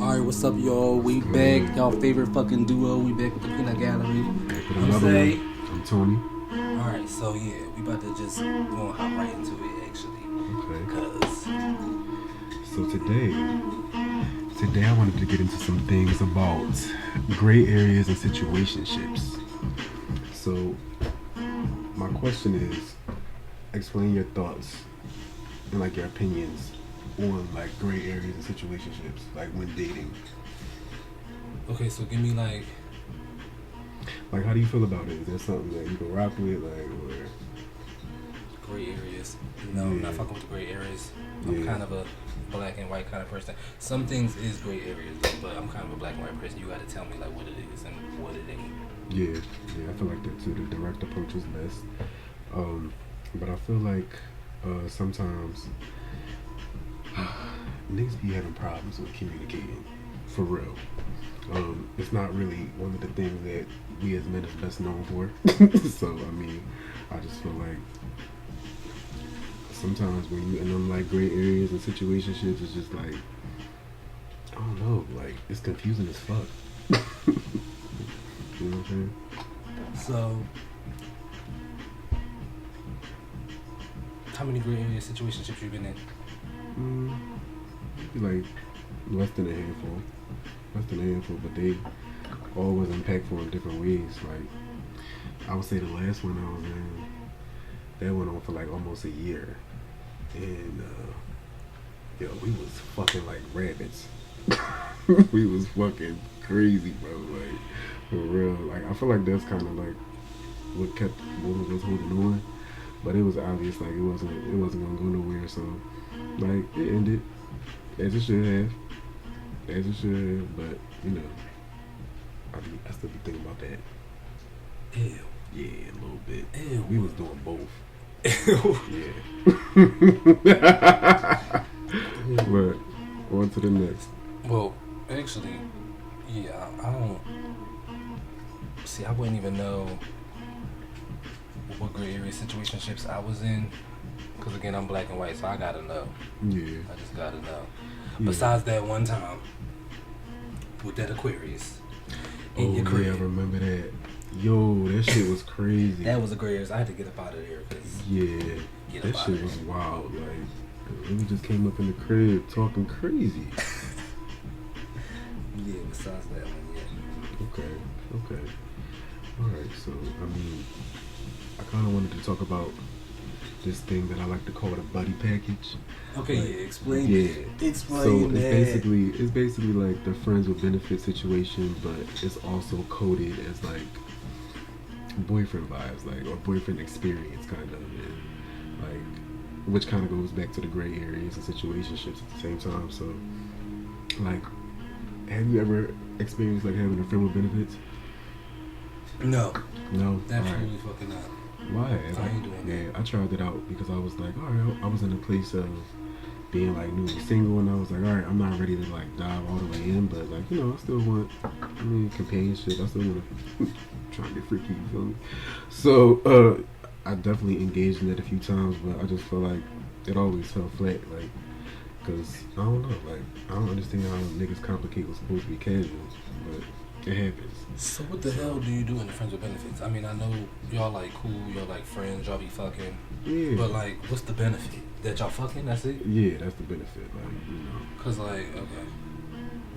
Alright, what's up, y'all? We back. Y'all favorite fucking duo. We back with the Peanut Gallery. I'm Zay. I'm Tony. Alright, so yeah, we about to just go and hop right into it, actually. Okay. So today I wanted to get into some things about gray areas and situationships. So my question is, explain your thoughts and like your opinions on like gray areas and situationships, like when dating. Okay, so give me like how do you feel about it? Is there something that you can rock with, like, or gray areas? No, I'm not fucking with the gray areas. I'm kind of a black and white kind of person. Some things is gray areas, but I'm kind of a black and white person. You got to tell me like what it is and what it ain't. Yeah, I feel like that too. The direct approach is best. But I feel like sometimes niggas be having problems with communicating, for real. It's not really one of the things that we as men is best known for. So, I mean, I just feel like sometimes when you in them like gray areas and situationships, it's just like, I don't know, like it's confusing as fuck. You know what I'm saying? So, how many gray area situationships you been in? Like less than a handful, but they all was impactful in different ways. Like I would say the last one I was in, that went on for like almost a year, and we was fucking like rabbits. We was fucking crazy, bro. Like for real. Like I feel like that's kind of like what was holding on, but it was obvious like it wasn't gonna go nowhere. So like it ended as it should have, but you know, I still be thinking about that. Ew. Yeah, a little bit. Ew. We was doing both. Ew. Yeah. But on to the next. Well, actually, yeah, I don't see. I wouldn't even know what gray area situationships I was in, because again, I'm black and white, so I gotta know. Yeah. I just gotta know. Yeah. Besides that one time with that Aquarius in your crib. Yeah, I remember that. Yo, that shit was crazy. That was a gray area. I had to get up out of there. That shit was wild. Like, we just came up in the crib talking crazy. Yeah, besides that one, yeah. Okay. Alright, so, I mean, I kind of wanted to talk about this thing that I like to call the buddy package. Okay, like, explain that. Explain so that. It's basically like the friends with benefit situation, but it's also coded as like boyfriend vibes, like, or boyfriend experience kind of, and like, which kind of goes back to the gray areas and situationships at the same time. So like, have you ever experienced like having a friend with benefits? No, absolutely Right. fucking not. Why? I ain't doing that. I tried it out because I was like, alright, I was in a place of being like newly single, and I was like, alright, I'm not ready to like dive all the way in, but like, you know, I still want, companionship. I still want to try to get freaky, you feel me? So, I definitely engaged in that a few times, but I just feel like it always fell flat, like, because I don't know, like, I don't understand how niggas complicate what's supposed to be casual, but it happens. So what the hell do you do in the friends with benefits? I mean, I know y'all like cool, y'all like friends, y'all be fucking. Yeah. But like, what's the benefit? That y'all fucking? That's it? Yeah, that's the benefit, like, you know. Cause like, okay.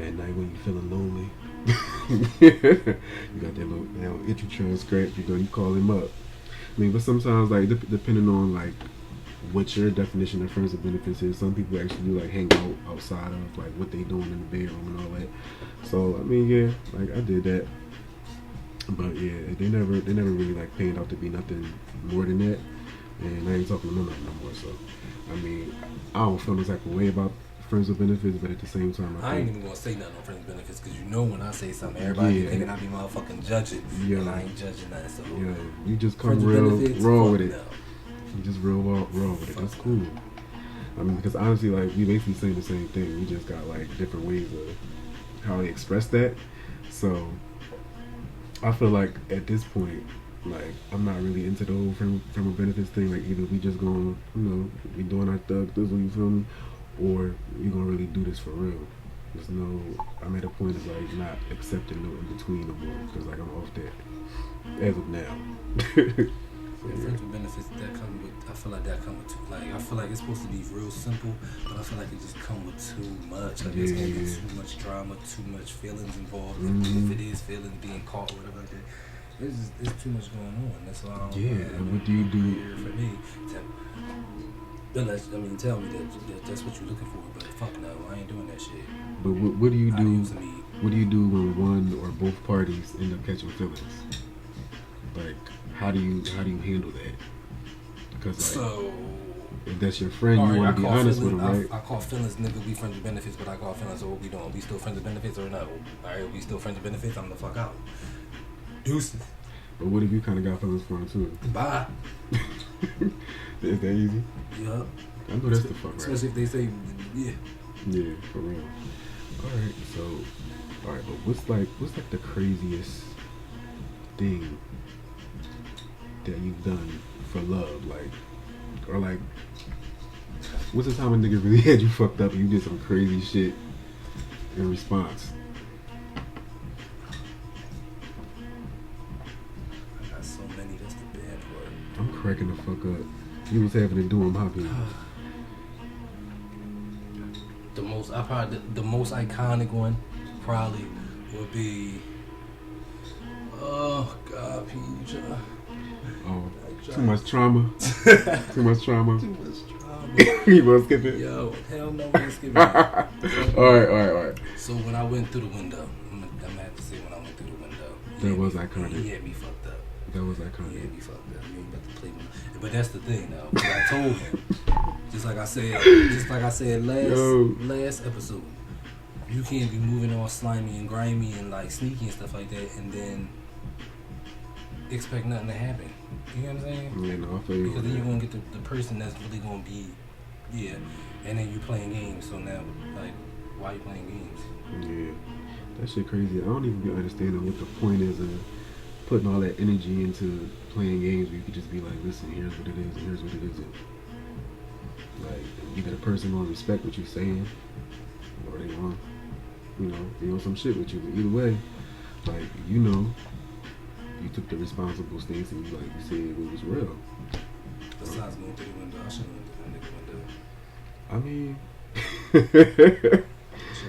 At night when you feeling lonely, you got that little itchy trail scratch, you call him up. I mean, but sometimes, like, depending on, like, what your definition of friends with benefits is, some people actually do, like, hang out outside of, like, what they doing in the bedroom and all that. So, I mean, yeah, like, I did that. But, yeah, they never really, like, panned out to be nothing more than that. And I ain't talking to them no more, so, I mean, I don't feel no type of way about friends with benefits, but at the same time, I ain't even gonna say nothing on friends with benefits, because you know when I say something, everybody be thinking I be motherfucking judging, and I ain't judging that. So you just come raw with it. You just real raw with it. That's cool. I mean, because honestly, like, we basically saying the same thing. We just got like different ways of how they express that. So I feel like at this point, like, I'm not really into the whole friend with benefits thing. Like, either we just gonna, we doing our thug thizzle, you feel me, or we gonna really do this for real. There's no. I'm at a point of like not accepting no in between no more because like I'm off that as of now. Yeah, friends with benefits that come with. I feel like that come with too. Like I feel like it's supposed to be real simple, but I feel like it just come with too much. Like it's gonna be too much drama, too much feelings involved. If it is feelings being caught or whatever like that, it's too much going on. That's why. And what do you do for me? Unless tell me that that's what you're looking for, but fuck no, I ain't doing that shit. But what do you do? What do you do when one or both parties end up catching feelings? Like, how do you handle that? Because like, if that's your friend, you want to be honest with them, right? I call feelings nigga, we friends with benefits, but I call feelings, so what we doing? We still friends with benefits or no? Alright, we still friends with benefits, I'm the fuck out. Deuces. But what if you kind of got feelings for him too? Bye. Is that easy? Yup. I know that's the fuck, right? Especially if they say, yeah. Yeah, for real. Alright, but what's like the craziest thing that you've done for love, like, or like, what's the time a nigga really had you fucked up and you did some crazy shit in response? I got so many, that's the bad part. I'm cracking the fuck up. You was having to do them, Hoppy. The most iconic one probably would be, oh God, Pete, oh, too much trauma. Too much trauma. Too much trauma. You want to skip it? Yo, hell no, we ain't skipping it. All right. So when I went through the window, I'm gonna have to say when I went through the window. That was iconic. He had me fucked up. That was iconic. He had me fucked up. You ain't about to play me. But that's the thing, though. I told him, just like I said last episode, you can't be moving all slimy and grimy and like sneaky and stuff like that, and then expect nothing to happen. You know what I'm saying? Yeah, no, I feel you. Because then you're gonna get the person that's really gonna be, and then you playing games. So now, like, why you playing games? Yeah, that shit crazy. I don't even be understanding what the point is of putting all that energy into playing games where you could just be like, listen, here's what it is and here's what it isn't. Like, either the person gonna respect what you're saying, or they want, they want some shit with you. But either way, like, you took the responsible stance and you said it was real. Besides going through the window, I shouldn't have went through the window. I mean, I shouldn't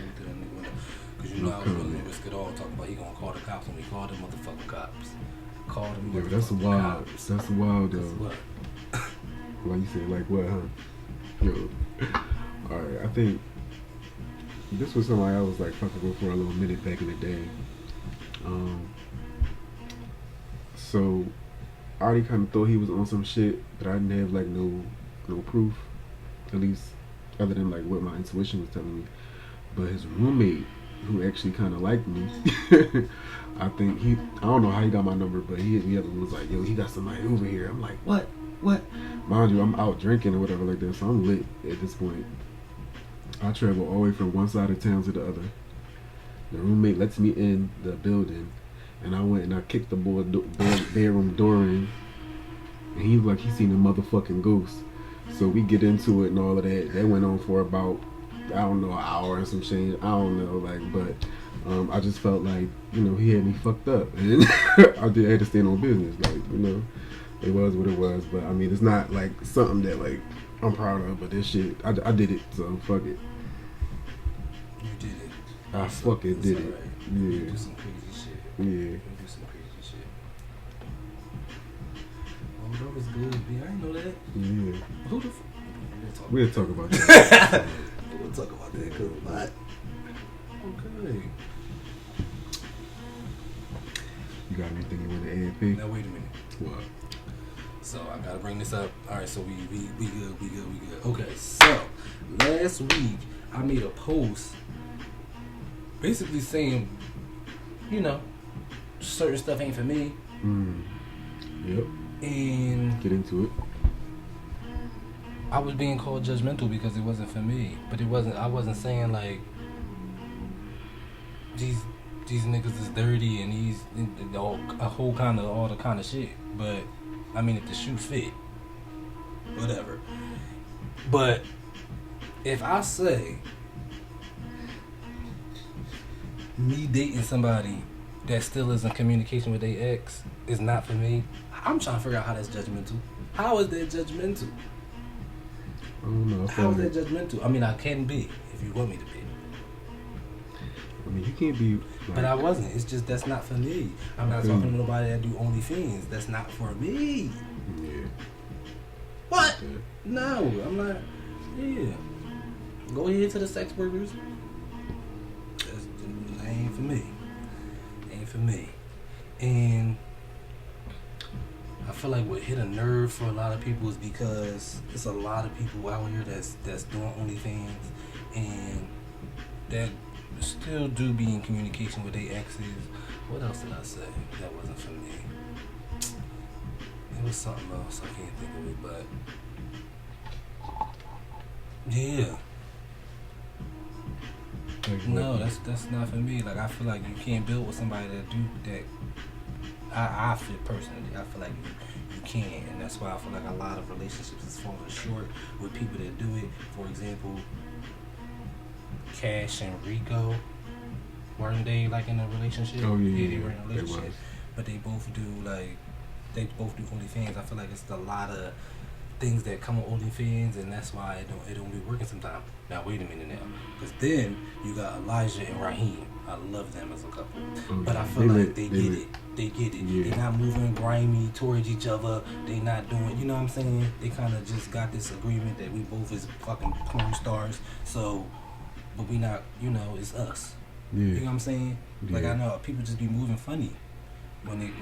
have through that nigga window. Because I was willing to risk it all, talking about he gonna call the cops when we called them motherfucking cops. Called them motherfucking that's wild. cops. That's wild, though. That's what? Like you said, like what, huh? Yo. Alright, I think this was somebody I was like fucking with for a little minute back in the day. So I already kind of thought he was on some shit, but I didn't have like no proof, at least other than like what my intuition was telling me. But his roommate, who actually kind of liked me, I don't know how he got my number, but he hit me up and was like, yo, he got somebody over here. I'm like, what? Mind you, I'm out drinking or whatever like that, so I'm lit at this point. I travel all the way from one side of town to the other. The roommate lets me in the building, and I went and I kicked the bedroom door in, and he was like, he seen a motherfucking ghost. So we get into it and all of that. That went on for about, I don't know, an hour and some shit. I don't know, but I just felt like, he had me fucked up, and I had to stand on business, it was what it was. But I mean, it's not like something that like I'm proud of, but this shit, I did it, so fuck it. You did it. I fucking did it. Right. Yeah. You do some crazy shit. Yeah. You do some crazy shit. Oh, that was good, B. I didn't know that. Yeah. Who the fuck? We'll talk about that. We'll talk about that, cause what? Okay. You got anything you want to add, P? Now wait a minute. What? So I gotta bring this up. All right, so we good. Okay, so last week I made a post basically saying, certain stuff ain't for me. Yep. And get into it. I was being called judgmental because it wasn't for me. But it wasn't. I wasn't saying like these niggas is dirty and he's all the kind of shit. But I mean, if the shoe fit, whatever. But if I say me dating somebody that still is in communication with their ex is not for me. I'm trying to figure out how that's judgmental. How is that judgmental? I don't know. How is that judgmental? I mean, I can be if you want me to be. I mean, you can't be. Like, But I wasn't. It's just that's not for me. I'm not talking to nobody that do OnlyFans. That's not for me. Yeah. What? No, I'm not. Yeah. Go ahead to the sex workers. That ain't for me. Ain't for me. And I feel like what hit a nerve for a lot of people is because there's a lot of people out here that's doing OnlyFans and that still do be in communication with their exes. What else did I say that wasn't for me? It was something else. I can't think of it, but yeah. Like, No, that's not for me. Like I feel like you can't build with somebody that do that. I feel personally, I feel like you can, and that's why I feel like a lot of relationships is falling short with people that do it. For example, Cash and Rico, weren't they like in a relationship? Oh yeah, They were in a relationship, but they both do OnlyFans. I feel like it's a lot of things that come on OnlyFans, and that's why it don't be working sometimes. Now wait a minute now, because then you got Elijah and Raheem. I love them as a couple, but I feel like they get it. They get it. Yeah. They're not moving grimy towards each other. They not doing, you know what I'm saying? They kind of just got this agreement that we both is fucking porn stars. So, but we not, it's us. Yeah. You know what I'm saying? Yeah. Like I know people just be moving funny when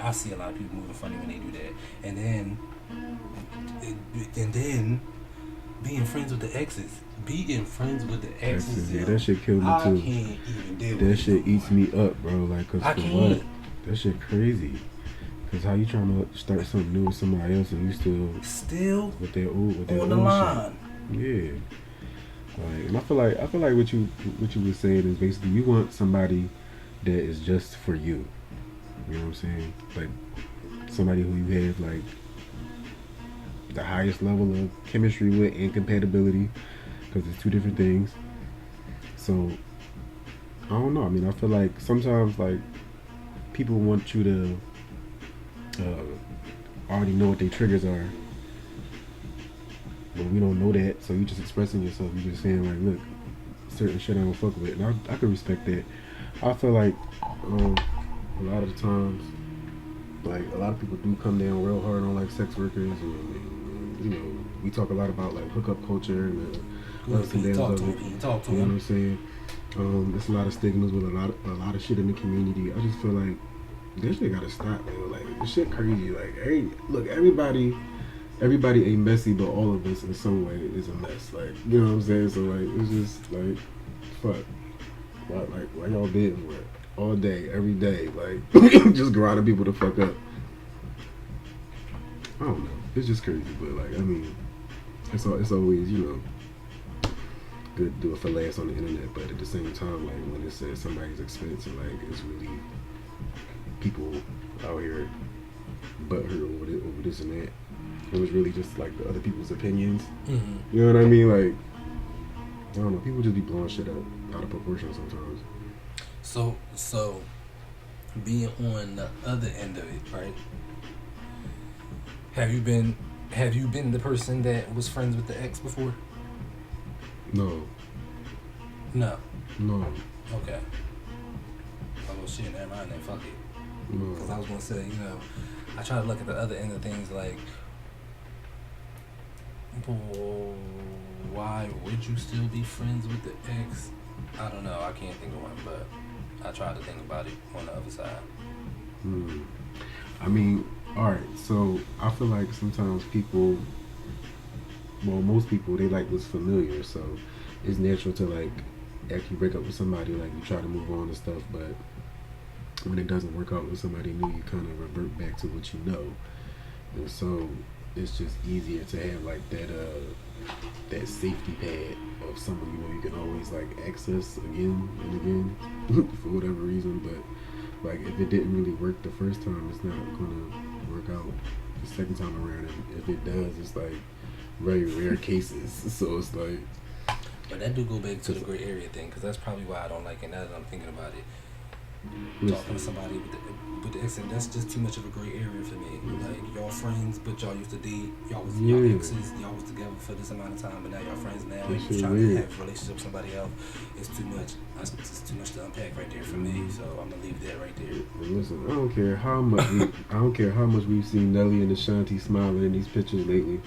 I see a lot of people moving funny when they do that, and then being friends with the exes. Being friends with the exes. Yeah, that shit killed me too. I can't even deal with that shit eats me up, bro. Like, cause I for can't. what? That shit crazy. Cause how you trying to start something new with somebody else and you still with their old on the line. shit? Yeah. Like, and I feel like what you were saying is basically you want somebody that is just for you. You know what I'm saying? Like somebody who you have like the highest level of chemistry with and compatibility, because it's two different things. So I don't know. I mean, I feel like sometimes like people want you to already know what their triggers are, but we don't know that. So you just expressing yourself. You just saying like, look, certain shit I don't fuck with, and I can respect that. I feel like a lot of the times, like a lot of people do come down real hard on like sex workers, and we talk a lot about like hookup culture and the ups and downs of it. Talk to you know him. what I'm saying? There's a lot of stigmas with a lot of shit in the community. I just feel like this shit gotta stop, man. Like this shit crazy. Like, hey, look, everybody ain't messy, but all of us in some way is a mess. Like, you know what I'm saying? So like, it's just like, fuck. Why y'all bidding for it all day, every day? Like, just grinding people to fuck up. I don't know. It's just crazy, but like, I mean, it's always, good to do it for laughs on the internet, but at the same time, like when it's at somebody's expense and like it's really people out here butthurt over this and that. It was really just like the other people's opinions. Mm-hmm. You know what I mean? Like, I don't know. People just be blowing shit out of proportion sometimes. So being on the other end of it, right? Have you been the person that was friends with the ex before? No. Okay. Oh well, shit, never mind then. Fuck it. No. Because I was gonna say, I try to look at the other end of things like, why would you still be friends with the ex? I don't know. I can't think of one, but I try to think about it on the other side. I mean, alright, so I feel like sometimes people, well, most people, they like what's familiar, so it's natural to like, after you break up with somebody, like you try to move on and stuff, but when it doesn't work out with somebody new, you kind of revert back to what you know, and so it's just easier to have like that safety pad of someone you can always like access again and again for whatever reason, but like if it didn't really work the first time, it's not gonna work out the second time around, and if it does, it's like very rare cases. So it's like, But that do go back to the gray area thing, because that's probably why I don't like it. Now that I'm thinking about it, talking to somebody with the accent, that's just too much of a gray area for me. Like, y'all friends, but y'all used to date, y'all exes, y'all was together for this amount of time, but now y'all friends now, and you're trying to have a relationship with somebody else. It's too much. It's too much to unpack right there for me. So I'm gonna leave that right there. Listen, I don't care how much we've seen Nelly and Ashanti smiling in these pictures lately.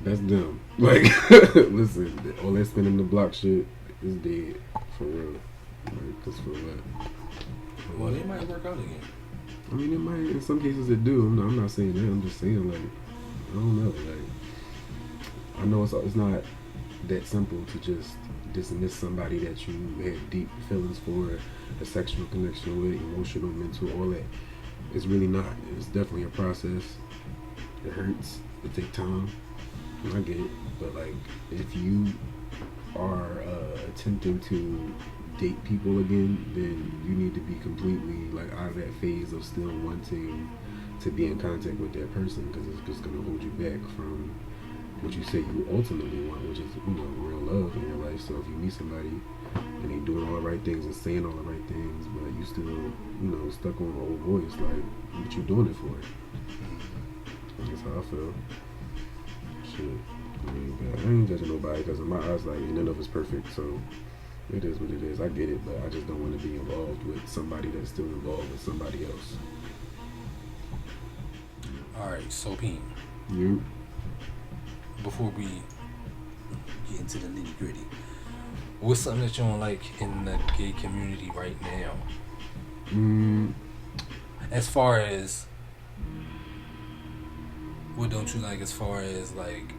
That's dumb. Like, listen, all that spinning the block shit is dead for real. Like, cause for what? Well, they might work out again. I mean, it might. In some cases, it do. I'm not saying that. I'm just saying, like, I don't know. Like, I know it's not that simple to just dismiss somebody that you have deep feelings for, a sexual connection with, emotional, mental, all that. It's really not. It's definitely a process. It hurts. It takes time. I get it. But, like, if you are attempting to date people again, then you need to be completely, like, out of that phase of still wanting to be in contact with that person, because it's just going to hold you back from what you say you ultimately want, which is, you know, real love in your life. So if you meet somebody and they doing all the right things and saying all the right things, but you still, you know, stuck on the old voice, like, what you doing it for? That's how I feel. Shit. I ain't judging nobody, because in my eyes, like, none of it's perfect, so it is what it is. I get it, but I just don't want to be involved with somebody that's still involved with somebody else. Alright, so Pete. You? Before we get into the nitty gritty, what's something that you don't like in the gay community right now? As far as, what don't you like as far as, like,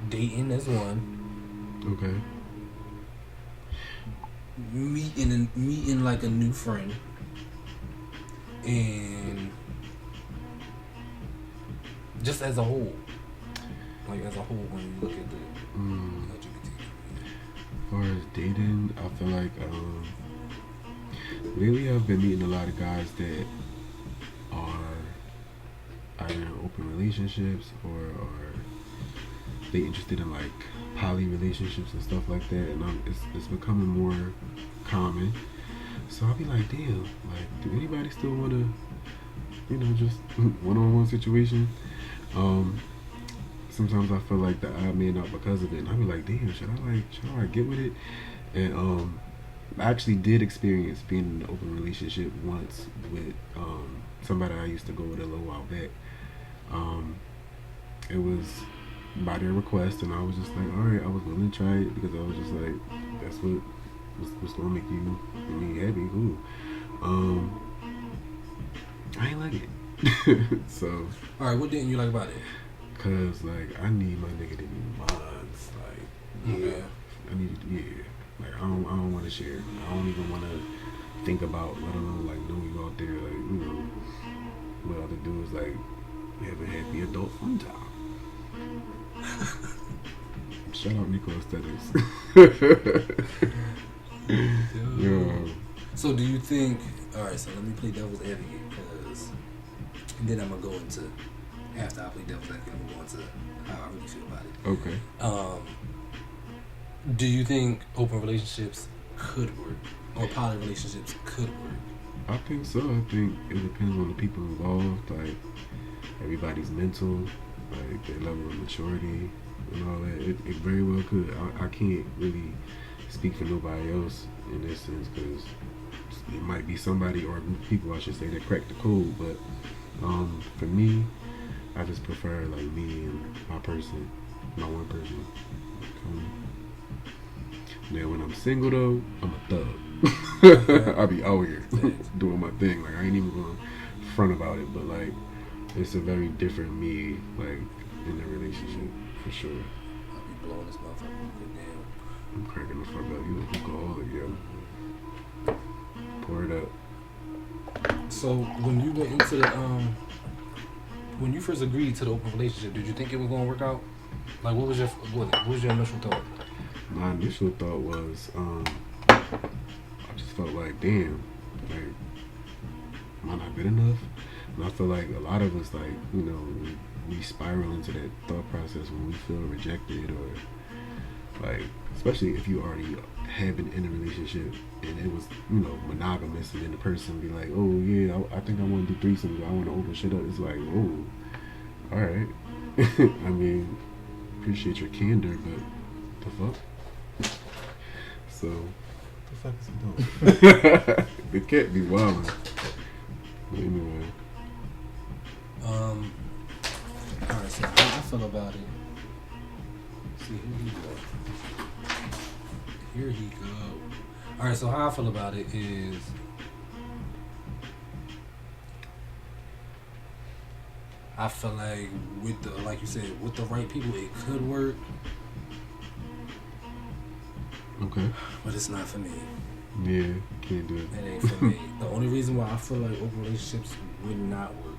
dating as one? Okay. Meeting like a new friend, and just as a whole. Like, as a whole, when you look at the LGBT. As far as dating, I feel like lately I've been meeting a lot of guys that are either in open relationships or they interested in, like, poly relationships and stuff like that, and it's becoming more common. So I'll be like, damn, like, do anybody still want to, you know, just one-on-one situation? Sometimes I feel like the odd man out because of it, and I'll be like, damn, should I get with it? And I actually did experience being in an open relationship once with somebody I used to go with a little while back. It was by their request, and I was just like, all right, I was willing to try it, because I was just like, that's what's gonna make me happy, cool. I ain't like it. So, all right, what didn't you like about it? Cause, like, I need my nigga to be mine. Like, yeah, I need, like, I don't want to share. I don't even want to think about, let alone, like, know you out there, like, you know, what other dudes, like, have a happy adult fun time. Shout out Nico Aesthetics. Yo. So do you think, alright, so let me play devil's advocate, because then I'm going to go into, after I play devil's advocate, I'm going to go into how I really feel about it. Okay. Do you think open relationships could work, or poly relationships could work? I think so. I think it depends on the people involved, like, everybody's mental, like, their level of maturity and all that. It very well could. I can't really speak for nobody else in this sense, because it might be somebody, or a group of people, I should say, that crack the code. But for me, I just prefer, like, me and my person, my one person. Now, when I'm single, though, I'm a thug. I'll be out here doing my thing. Like, I ain't even going to front about it, but, like, it's a very different me, like, in the relationship, for sure. I'll be blowing this motherfucker down. I'm cracking the fuck up. You a hookaholic, yo. Pour it up. So, when you went into the, when you first agreed to the open relationship, did you think it was going to work out? Like, what was your initial thought? My initial thought was, I just felt like, damn, like, am I not good enough? And I feel like a lot of us, like, you know, we spiral into that thought process when we feel rejected, or Like, especially if you already have been in a relationship and it was, monogamous, and then the person be like, oh yeah, I think I want to do threesomes, I want to open shit up. It's like, oh, all right. I mean, appreciate your candor, but the fuck. So, the fuck is he doing? It can't be wilding. Anyway. Alright, so how I feel about it. See, here he go. Alright, so how I feel about it is I feel like like you said, with the right people it could work. Okay. But it's not for me. Yeah, can't do it. It ain't for me. The only reason why I feel like open relationships would not work.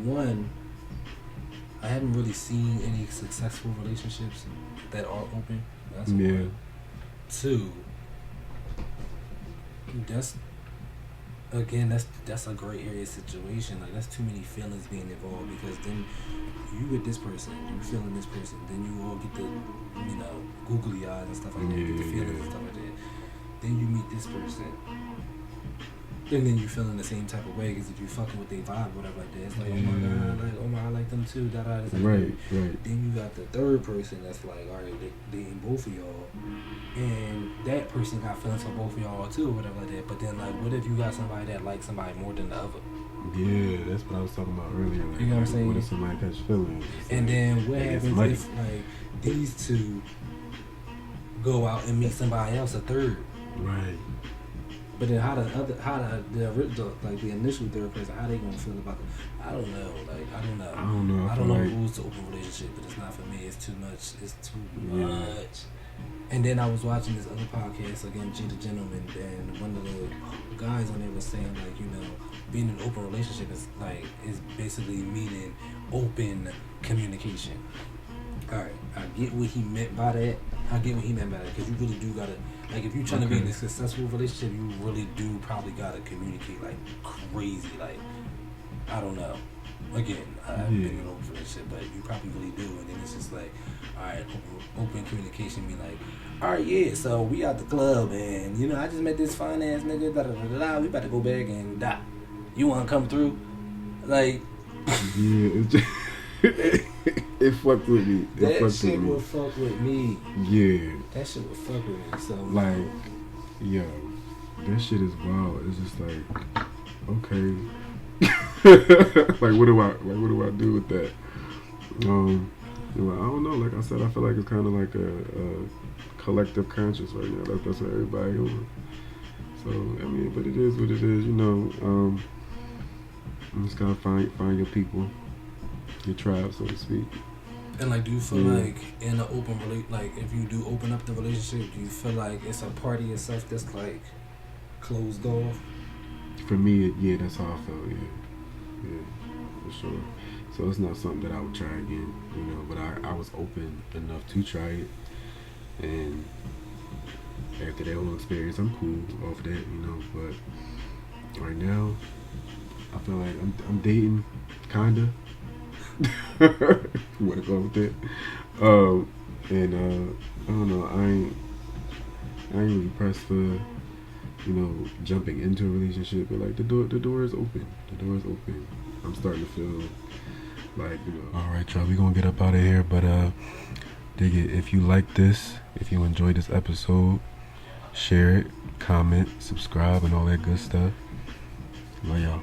One, I haven't really seen any successful relationships that are open. That's one. Two, that's a gray area situation. Like, that's too many feelings being involved, because then you with this person, you feeling this person, then you all get the, googly eyes and stuff like that, get the feelings and stuff like that. Then you meet this person, and then you feeling the same type of way, because if you fucking with their vibe, whatever like that, it's like, oh my god, like, oh my, I like them too. Like, right. Then you got the third person that's like, all right, they ain't both of y'all, and that person got feelings for both of y'all too, whatever like that. But then, like, what if you got somebody that likes somebody more than the other? Yeah, that's what I was talking about earlier. Like, you know what I'm saying? What if somebody catches feelings? And then what happens if, like, these two go out and meet somebody else, a third? Right. But then the initial third person, how they gonna feel about it? I don't know. Like, I don't know. I don't know rules to open relationship, but it's not for me. It's too much. Much. And then I was watching this other podcast again, G the Gentleman, and one of the guys on there was saying, like, being in an open relationship is basically meaning open communication. All right, I get what he meant by that. Because you really do gotta, like, if you're trying to be in a successful relationship, you really do probably gotta communicate like crazy. Like, I don't know. Again, I've been in an open relationship, but you probably really do. And then it's just like, all right, open communication be like, all right, yeah, so we out the club, and I just met this fine ass nigga. Da da da da. We about to go back and die. You want to come through? Like, yeah, it's just, it fucked with me. That shit would fuck with me. Yeah, that shit would fuck with me. So, like, yo, that shit is wild. It's just like, okay. Like, what do I do with that? I don't know. Like I said, I feel like it's kind of like a collective conscience right now. That's what everybody on. So, I mean, but it is what it is. You just gotta find your people, your tribe, so to speak. And, like, do you feel like in an open like, if you do open up the relationship, do you feel like it's a part of yourself that's like closed off? For me, yeah, that's how I feel. Yeah, for sure. So it's not something that I would try again, but I was open enough to try it, and after that whole experience, I'm cool off that, but right now, I feel like I'm dating, kinda. You wanna go with that? And I don't know, I ain't really pressed for, jumping into a relationship, but like the door is open. The door is open. I'm starting to feel like, all right, y'all, we gonna get up out of here, but dig it. If you like this, if you enjoyed this episode, share it, comment, subscribe, and all that good stuff. Love y'all.